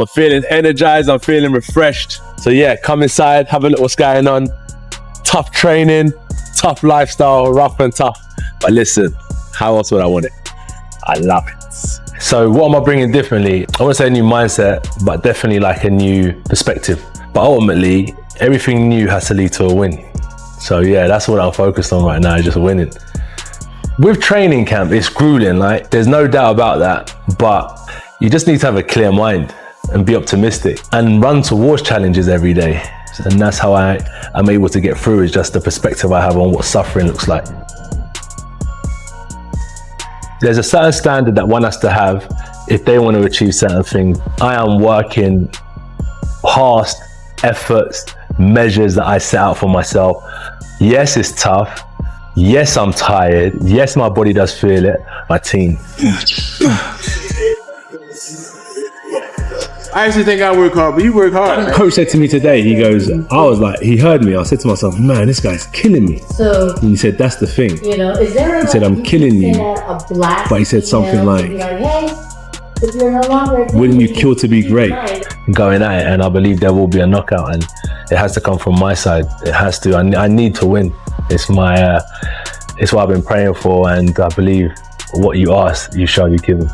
I'm feeling energized, I'm feeling refreshed. So yeah, come inside, have a look what's going on. Tough training, tough lifestyle, rough and tough. But listen, how else would I want it? I love it. So what am I bringing differently? I wouldn't say a new mindset, but definitely like a new perspective. But ultimately, everything new has to lead to a win. So yeah, that's what I'm focused on right now, just winning. With training camp, it's grueling, like there's no doubt about that, but you just need to have a clear mind and be optimistic and run towards challenges every day. And that's how I'm able to get through, is just the perspective I have on what suffering looks like. There's a certain standard that one has to have if they want to achieve certain things. I am working past efforts, measures that I set out for myself. Yes, it's tough. Yes, I'm tired. Yes, my body does feel it. My team. I actually think I work hard, but you work hard. Coach said to me today, he goes, he heard me. I said to myself, man, this guy's killing me. So, and he said, that's the thing. You know, is there he said, I'm killing you. But he said something like, hey, if you're no longer wouldn't you kill to be great? Going at it, and I believe there will be a knockout, and it has to come from my side. It has to. I need to win. It's my, it's what I've been praying for, and I believe what you ask, you shall be given.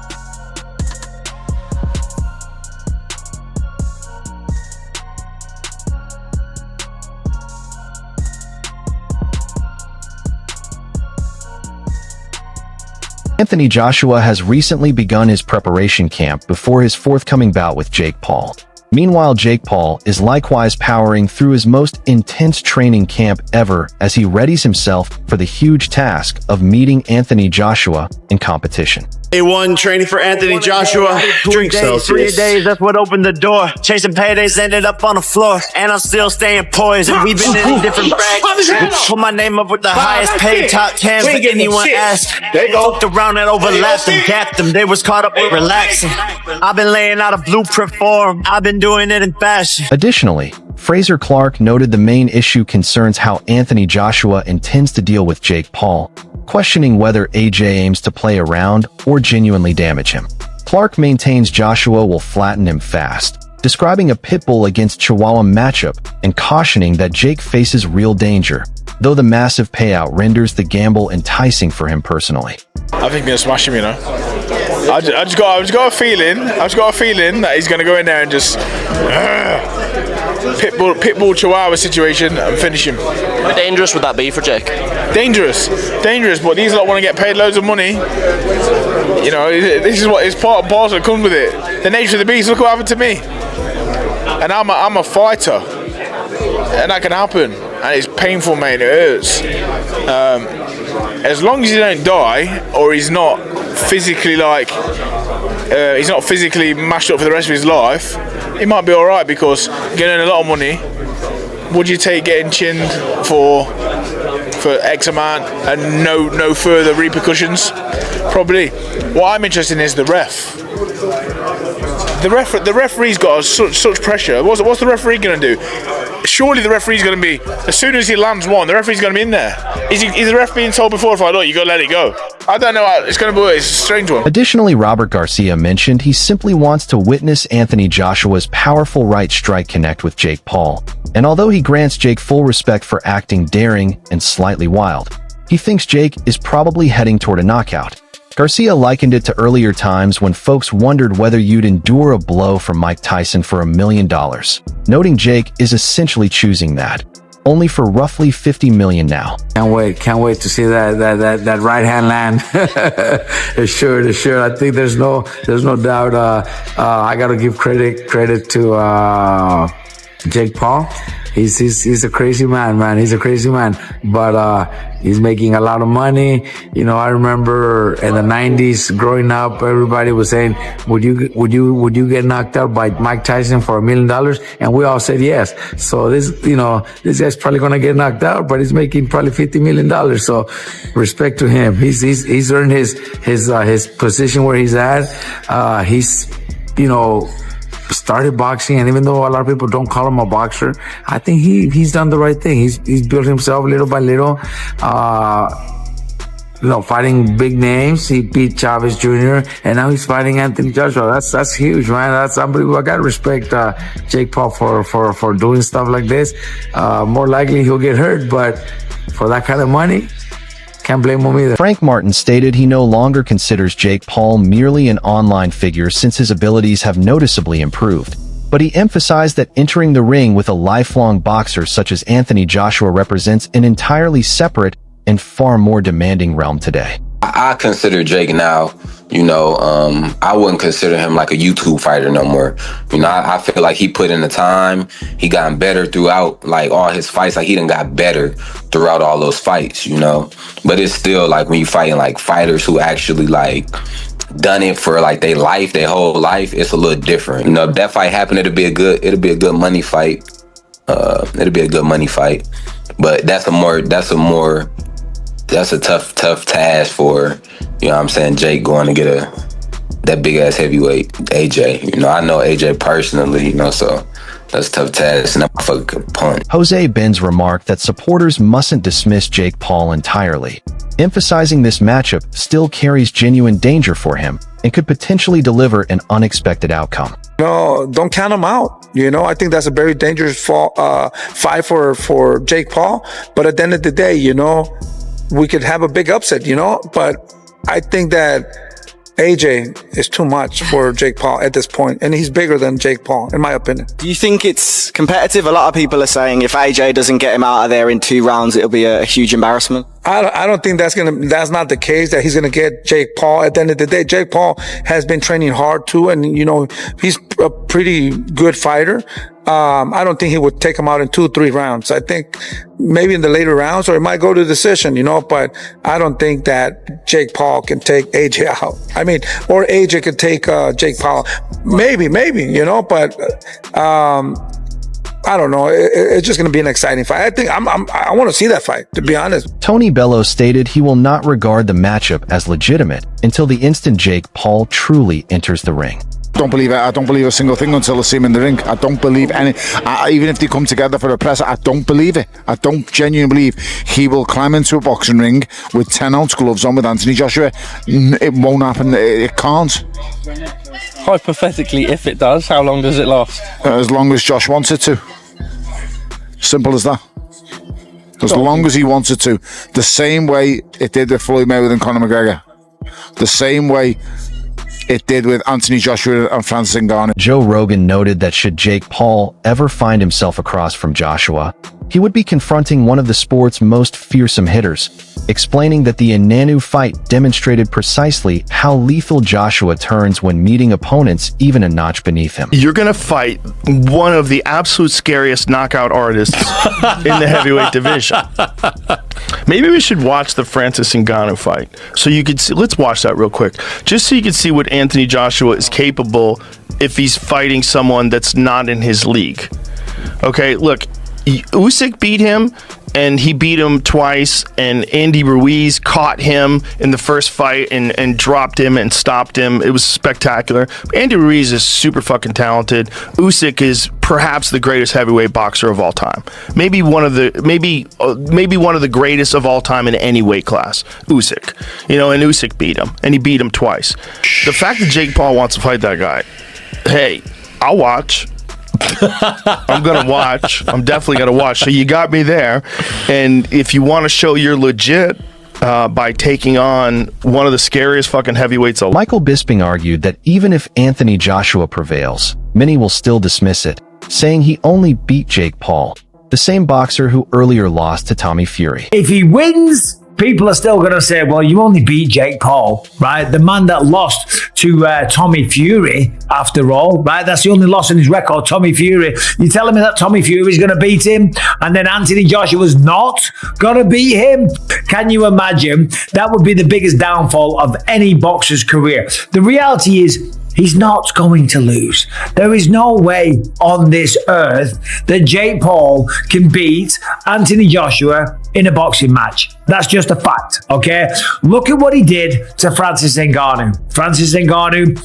Anthony Joshua has recently begun his preparation camp before his forthcoming bout with Jake Paul. Meanwhile, Jake Paul is likewise powering through his most intense training camp ever as he readies himself for the huge task of meeting Anthony Joshua in competition. Day one training for Anthony Joshua. Drink Celsius. 3 days, that's what opened the door. Chasing paydays, ended up on the floor. And I'm still staying poised. And we've been in different brackets. Put my name up with the highest paid top 10 for anyone asked. They looked around and overlapped and gapped them. They was caught up with relaxing. I've been laying out a blueprint for them. I've been doing it in fashion. Additionally, Fraser Clark noted the main issue concerns how Anthony Joshua intends to deal with Jake Paul, questioning whether AJ aims to play around or genuinely damage him. Clark maintains Joshua will flatten him fast, describing a pit bull against Chihuahua matchup and cautioning that Jake faces real danger, though the massive payout renders the gamble enticing for him personally. I think he's gonna smash him, you know. I just got a feeling that he's gonna go in there and just pitbull Chihuahua situation and finish him. How dangerous would that be for Jake? Dangerous, but these lot want to get paid loads of money. You know, this is what is part and parcel that comes with it. The nature of the beast. Look what happened to me. And I'm a fighter, and that can happen, and it's painful, mate. It hurts. As long as he don't die, or he's not physically mashed up for the rest of his life, he might be all right, because you're gonna earn a lot of money. Would you take getting chinned for X amount and no further repercussions? Probably. What I'm interested in is the ref. The referee's got such pressure. What's the referee going to do? Surely the referee's going to be, as soon as he lands one, the referee's going to be in there. Is the ref being told before the fight, look, you got to let it go? I don't know how it's going to be. It's a strange one. Additionally, Robert Garcia mentioned he simply wants to witness Anthony Joshua's powerful right strike connect with Jake Paul. And although he grants Jake full respect for acting daring and slightly wild, he thinks Jake is probably heading toward a knockout. Garcia likened it to earlier times when folks wondered whether you'd endure a blow from Mike Tyson for $1 million, noting Jake is essentially choosing that, only for roughly $50 million now. Can't wait to see that right hand land. It's sure. I think there's no doubt. I got to give credit to Jake Paul. He's a crazy man. He's a crazy man, but he's making a lot of money. You know, I remember in the 90s growing up, everybody was saying, would you get knocked out by Mike Tyson for $1 million? And we all said yes. So this guy's probably going to get knocked out, but he's making probably $50 million. So respect to him. He's earned his position where he's at. He's started boxing, and even though a lot of people don't call him a boxer, I think he's done the right thing. He's built himself little by little. fighting big names. He beat Chavez Jr. and now he's fighting Anthony Joshua. That's huge, man. That's unbelievable. I gotta respect Jake Paul for doing stuff like this. More likely he'll get hurt, but for that kind of money, can't blame him either. Frank Martin stated he no longer considers Jake Paul merely an online figure since his abilities have noticeably improved. But he emphasized that entering the ring with a lifelong boxer such as Anthony Joshua represents an entirely separate and far more demanding realm today. I consider Jake now, I wouldn't consider him like a YouTube fighter no more. I feel like he put in the time. He gotten better throughout like all his fights. Like he done got better throughout all those fights, But it's still like when you fighting like fighters who actually like done it for like their whole life, it's a little different. If that fight happened, it'll be a good money fight. It'll be a good money fight. But that's a tough task for, Jake going to get that big ass heavyweight AJ. I know AJ personally, so that's a tough task, and that motherfucker can punch. Jose Benz remarked that supporters mustn't dismiss Jake Paul entirely, emphasizing this matchup still carries genuine danger for him and could potentially deliver an unexpected outcome. No, don't count him out. I think that's a very dangerous fight for Jake Paul. But at the end of the day, we could have a big upset, but I think that AJ is too much for Jake Paul at this point, and he's bigger than Jake Paul, in my opinion. Do you think it's competitive? A lot of people are saying if AJ doesn't get him out of there in 2 rounds, it'll be a huge embarrassment. I don't think that's not the case, that he's gonna get Jake Paul. At the end of the day, Jake Paul has been training hard too, and he's a pretty good fighter. I don't think he would take him out in 2-3 rounds. I think maybe in the later rounds, or it might go to decision, but I don't think that Jake Paul can take AJ out. Or AJ could take Jake Paul. Maybe, but I don't know. It's just going to be an exciting fight. I think I want to see that fight, to be honest. Tony Bello stated he will not regard the matchup as legitimate until the instant Jake Paul truly enters the ring. Don't believe it. I don't believe a single thing until I see him in the ring. I don't believe any. Even if they come together for a press, I don't believe it. I don't genuinely believe he will climb into a boxing ring with 10-ounce gloves on with Anthony Joshua. It won't happen. It can't. Hypothetically, if it does, how long does it last? As long as Josh wants it to. Simple as that. As long as he wants it to. The same way it did with Floyd Mayweather and Conor McGregor. The same way it did with Anthony Joshua and Francis Ngannou. Joe Rogan noted that should Jake Paul ever find himself across from Joshua, he would be confronting one of the sport's most fearsome hitters, explaining that the Ngannou fight demonstrated precisely how lethal Joshua turns when meeting opponents even a notch beneath him. You're going to fight one of the absolute scariest knockout artists in the heavyweight division. Maybe we should watch the Francis Ngannou fight so you could see. Let's watch that real quick, just so you can see what Anthony Joshua is capable if he's fighting someone that's not in his league. Okay, look, Usyk beat him, and he beat him twice, and Andy Ruiz caught him in the first fight and dropped him and stopped him. It was spectacular. Andy Ruiz is super fucking talented. Usyk is perhaps the greatest heavyweight boxer of all time. Maybe one of the greatest of all time in any weight class. Usyk. And Usyk beat him, and he beat him twice. The fact that Jake Paul wants to fight that guy, hey, I'll watch. I'm gonna watch. I'm definitely gonna watch. So you got me there. And if you want to show you're legit by taking on one of the scariest fucking heavyweights alive. Michael Bisping argued that even if Anthony Joshua prevails, many will still dismiss it, saying he only beat Jake Paul, the same boxer who earlier lost to Tommy Fury. If he wins, people are still going to say, well, you only beat Jake Paul, right? The man that lost to Tommy Fury, after all, right? That's the only loss in his record, Tommy Fury. You're telling me that Tommy Fury is going to beat him and then Anthony Joshua's not going to beat him? Can you imagine? That would be the biggest downfall of any boxer's career. The reality is, he's not going to lose. There is no way on this earth that Jake Paul can beat Anthony Joshua in a boxing match. That's just a fact, okay? Look at what he did to Francis Ngannou. Francis Ngannou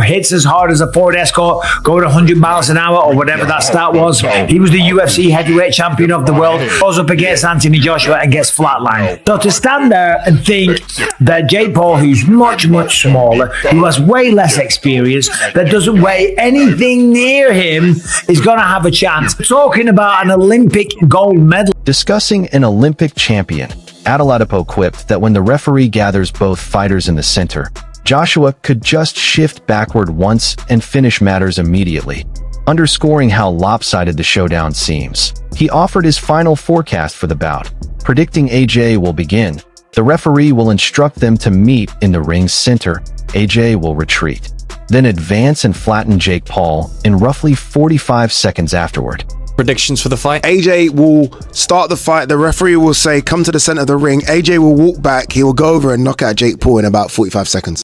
hits as hard as a Ford Escort, going 100 miles an hour or whatever that stat was. He was the UFC heavyweight champion of the world, goes up against Anthony Joshua and gets flatlined. So to stand there and think that Jake Paul, who's much, much smaller, who has way less experience, that doesn't weigh anything near him, is going to have a chance. Talking about an Olympic gold medal. Discussing an Olympic champion, Adeladipo quipped that when the referee gathers both fighters in the center, Joshua could just shift backward once and finish matters immediately, underscoring how lopsided the showdown seems. He offered his final forecast for the bout, predicting AJ will begin. The referee will instruct them to meet in the ring's center. AJ will retreat, then advance and flatten Jake Paul in roughly 45 seconds afterward. Predictions for the fight? AJ will start the fight. The referee will say, come to the center of the ring. AJ will walk back. He will go over and knock out Jake Paul in about 45 seconds.